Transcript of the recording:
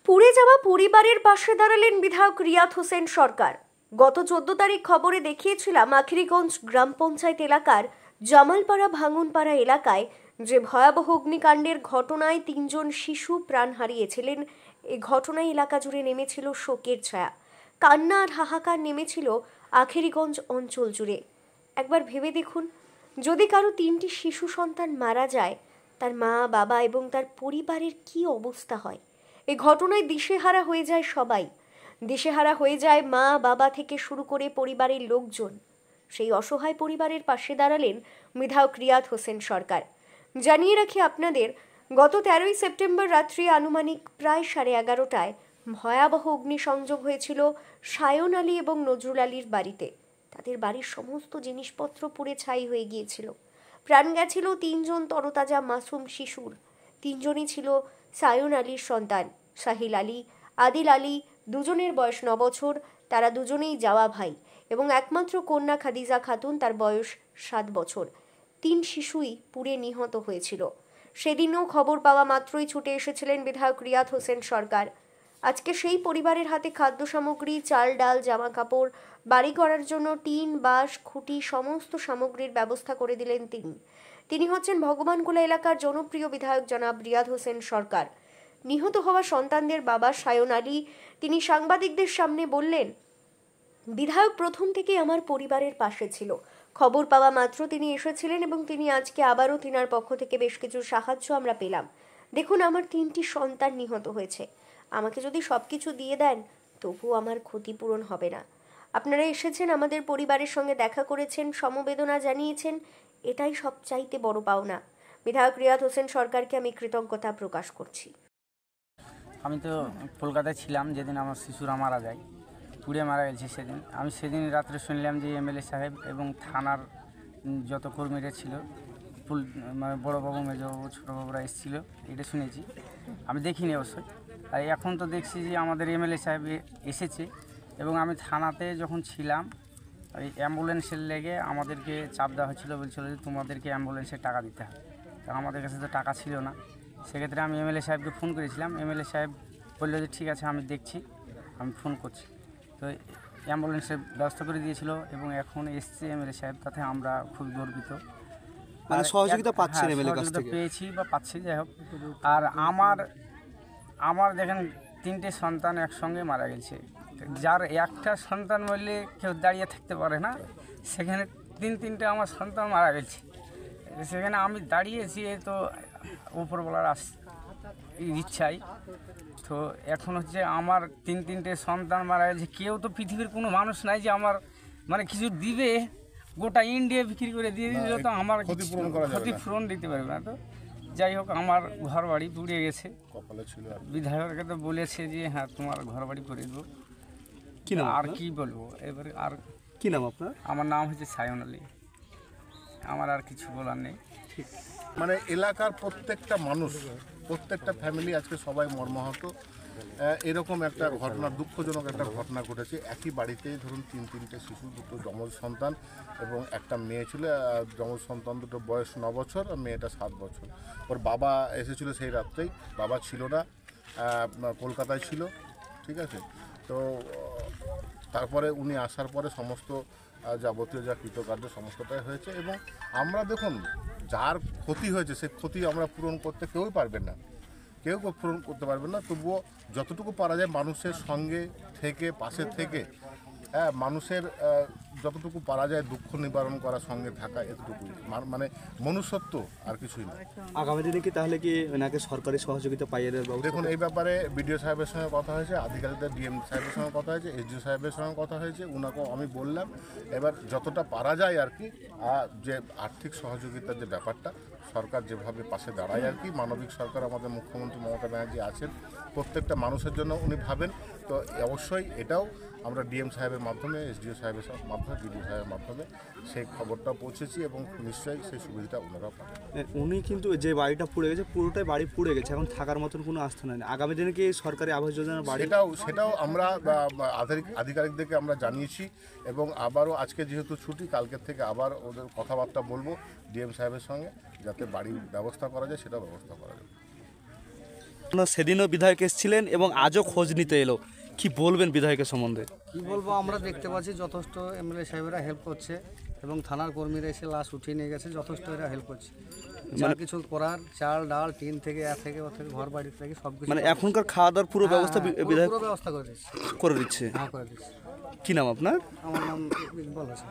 পুড়ে যাওয়া পরিবারের পাশে দাঁড়ালেন বিধায়ক রিয়াদ হোসেন সরকার। গত 14 তারিখ খবরে দেখিয়েছিলাম আখিরিগঞ্জ গ্রাম পঞ্চায়েত এলাকার জামালপাড়া ভাঙনপাড়া এলাকায় যে ভয়াবহ অগ্নিকাণ্ডের ঘটনায় 3 জন শিশু প্রাণ হারিয়েছিলেন। এই ঘটনায় এলাকা জুড়ে নেমেছিল শোকের ছায়া, কান্না আর হাহাকার নেমেছিল আখিরিগঞ্জ অঞ্চল জুড়ে। একবার ভেবে দেখুন, যদি কারো 3টি শিশু সন্তান মারা যায়, তার মা বাবা এবং তার পরিবারের কি অবস্থা হয়। এই ঘটনায় দিশেহারা হয়ে যায় সবাই, দিশেহারা হয়ে যায় মা বাবা থেকে শুরু করে পরিবারের লোকজন। সেই অসহায় পরিবারের পাশে দাঁড়ালেন বিধায়ক রিয়াদ হোসেন সরকার। জানিয়ে রাখি আপনাদের, গত 13ই সেপ্টেম্বর রাত্রি আনুমানিক প্রায় 11:30টায় ভয়াবহ অগ্নিসংযোগ হয়েছিল সায়ন আলী এবং নজরুল আলীর বাড়িতে। তাদের বাড়ির সমস্ত জিনিসপত্র পুড়ে ছাই হয়ে গিয়েছিল। প্রাণ গেছিল 3 জন তরতাজা মাসুম শিশুর। 3 জনই ছিল সায়ন আলীর সন্তান। সাহিল আলী, আদিল আলী, দুজনের বয়স 9 বছর। তারা দুজনেই যাওয়া ভাই এবং একমাত্র কন্যা খাদিজা খাতুন, তার বয়স 7 বছর। 3 শিশুই পুড়ে নিহত হয়েছিল। সেদিনও খবর পাওয়া মাত্রই ছুটে এসেছিলেন বিধায়ক রিয়াদ হোসেন সরকার। আজকে সেই পরিবারের হাতে খাদ্য সামগ্রী, চাল ডাল, জামা কাপড়, বাড়ি করার জন্য টিন, বাঁশ, খুঁটি সমস্ত সামগ্রীর ব্যবস্থা করে দিলেন তিনি হচ্ছেন ভগবানগোলা এলাকার জনপ্রিয় বিধায়ক জনাব রিয়াদ হোসেন সরকার। নিহত হওয়া সন্তানদের বাবা সায়ন আলী তিনি সাংবাদিকদের সামনে বললেন, বিধায়ক প্রথম থেকেই আমার পরিবারের পাশে ছিল। খবর পাওয়া মাত্র তিনি এসেছিলেন এবং তিনি আজকে আবারও তিনার পক্ষ থেকে বেশ কিছু সাহায্য আমরা পেলাম। দেখুন, আমার 3টি সন্তান নিহত হয়েছে। আমাকে যদি সবকিছু দিয়ে দেন, তবুও আমার ক্ষতিপূরণ হবে না। আপনারা এসেছেন, আমাদের পরিবারের সঙ্গে দেখা করেছেন, সমবেদনা জানিয়েছেন, এটাই সবচাইতে বড় পাওনা। বিধায়ক রিয়াদ হোসেন সরকারকে আমি কৃতজ্ঞতা প্রকাশ করছি। আমি তো কলকাতায় ছিলাম যেদিন আমার শিশুরা মারা যায়, পুড়ে মারা গেছে সেদিন। আমি সেদিন রাত্রে শুনলাম যে এমএলএ সাহেব এবং থানার যত কর্মীরা ছিল, মানে বড়োবাবু, মেজবাবু, ছোটোবাবুরা এসেছিলো, এটা শুনেছি। আমি দেখিনি অবশ্যই। আর এখন তো দেখছি যে আমাদের এমএলএ সাহেব এসেছে এবং আমি থানাতে যখন ছিলাম ওই অ্যাম্বুলেন্সের লেগে আমাদেরকে চাপ দেওয়া হচ্ছিলো, বলছিল যে তোমাদেরকে অ্যাম্বুলেন্সের টাকা দিতে হবে। তো আমাদের কাছে তো টাকা ছিল না। সেক্ষেত্রে আমি এমএলএ সাহেবকে ফোন করেছিলাম। এমএলএ সাহেব বললো যে ঠিক আছে, আমি দেখছি, আমি ফোন করছি। তো অ্যাম্বুলেন্সের ব্যবস্থা করে দিয়েছিল এবং এখন এসছে এমএলএ সাহেব, তাতে আমরা খুব গর্বিত। মানে সহযোগিতা পাচ্ছেন এমএলএ কাছ সহযোগিতা থেকে? পেয়েছি বা পাচ্ছি, যাই হোক। আর আমার দেখেন 3টে সন্তান একসঙ্গে মারা গেছে। যার একটা সন্তান মরলে কেউ দাঁড়িয়ে থাকতে পারে না, সেখানে 3টে আমার সন্তান মারা গেছে। সেখানে আমি দাঁড়িয়েছি তো উপরওয়ালার ইচ্ছাই। তো এখন হচ্ছে আমার 3টে সন্তান মারা গেছে। কেউ তো পৃথিবীর কোনো মানুষ নাই যে আমার মানে কিছু দিবে, গোটা ইন্ডিয়া বিক্রি করে দিয়ে দিল তো আমার ক্ষতিপূরণ দিতে পারবে না। তো যাই হোক, আমার ঘর বাড়ি পুড়ে গেছে। বিধায়ককে তো বলেছে যে হ্যাঁ তোমার ঘর বাড়ি করে দেবো। আর কি বলবো এবারে? আর কি নাম আপনার? আমার নাম হচ্ছে সায়ন আলী। আমার আর কিছু বলার নেই। মানে এলাকার প্রত্যেকটা মানুষ, প্রত্যেকটা ফ্যামিলি আজকে সবাই মর্মাহত। এরকম একটা ঘটনা, দুঃখজনক একটা ঘটনা ঘটেছে। একই বাড়িতে ধরুন 3টে শিশু, 2টো যমজ সন্তান এবং একটা মেয়ে ছিল। যমজ সন্তান দুটো বয়স 9 বছর আর মেয়েটা 7 বছর। ওর বাবা এসেছিল সেই রাত্রেই, বাবা ছিল না, কলকাতায় ছিল, ঠিক আছে। তো তারপরে উনি আসার পরে সমস্ত যাবতীয় যা কৃতকার্য সমস্তটাই হয়েছে এবং আমরা দেখুন যার ক্ষতি হয়েছে সেই ক্ষতি আমরা পূরণ করতে কেউই পারবেন না, কেউ পূরণ করতে পারবেন না। তবুও যতটুকু পারা যায় মানুষের সঙ্গে থেকে, পাশে থেকে, হ্যাঁ, মানুষের যতটুকু পারা যায় দুঃখ নিবারণ করার সঙ্গে থাকা, এতটুকুই মানে মনুষ্যত্ব, আর কিছুই না। আগামী দিনে কি তাহলে কি ওনাকে সরকারি সহযোগিতা পাইয়ে দেওয়া? দেখুন, এই ব্যাপারে বিডিও সাহেবের সঙ্গে কথা হয়েছে, আধিকারিকদের ডিএম সাহেবের সঙ্গে কথা হয়েছে, এসডিও সাহেবের সঙ্গে কথা হয়েছে, ওনাকেও আমি বললাম এবার যতটা পারা যায় আর কি, যে আর্থিক সহযোগিতার যে ব্যাপারটা সরকার যেভাবে পাশে দাঁড়ায় আর কি, মানবিক সরকার আমাদের মুখ্যমন্ত্রী মমতা ব্যানার্জি আছেন, প্রত্যেকটা মানুষের জন্য উনি ভাবেন। তো অবশ্যই এটাও আমরা ডিএম সাহেবের মাধ্যমে, এসডিও সাহেবের মাধ্যমে, বিডিও সাহেবের মাধ্যমে সেই খবরটা পৌঁছেছি এবং নিশ্চয়ই সেই সুবিধাটা ওনারাও পাবেন। উনি কিন্তু যে বাড়িটা পুড়ে গেছে, পুরোটাই বাড়ি পুড়ে গেছে, এখন থাকার মতন কোনো আস্থা নেই। আগামী দিনে কি সরকারি আবাস যোজনার বাড়ি? সেটাও আমরা আধিকারিকদেরকে আমরা জানিয়েছি এবং আবারও আজকে যেহেতু ছুটি, কালকের থেকে আবার ওদের কথাবার্তা বলবো ডিএম সাহেবের সঙ্গে, যাতে বাড়ির ব্যবস্থা করা যায়, সেটাও ব্যবস্থা করা যায়। সেদিনও বিধায়ক এসেছিলেন এবং আজও খোঁজ নিতে এলো, কি বলবেন বিধায়কের সম্বন্ধে? কি বলবো, আমরা দেখতে পাচ্ছি যথেষ্ট এমএলএ সাহেবরা হেল্প করছে এবং থানার কর্মীরা এসে লাশ উঠিয়ে নিয়ে গেছে, যথেষ্ট এরা হেল্প করছে। যা কিছু করার, চাল ডাল টিন থেকে ও থেকে ঘর বাড়ি থেকে সব কিছু, মানে এখনকার খাওয়া দাওয়ার পুরো ব্যবস্থা বিধায়ক পুরো ব্যবস্থা করে দিচ্ছে। করে দিচ্ছে। হ্যাঁ, করে দিচ্ছে। কি নাম আপনার? আমার নাম ইকবাল হোসেন।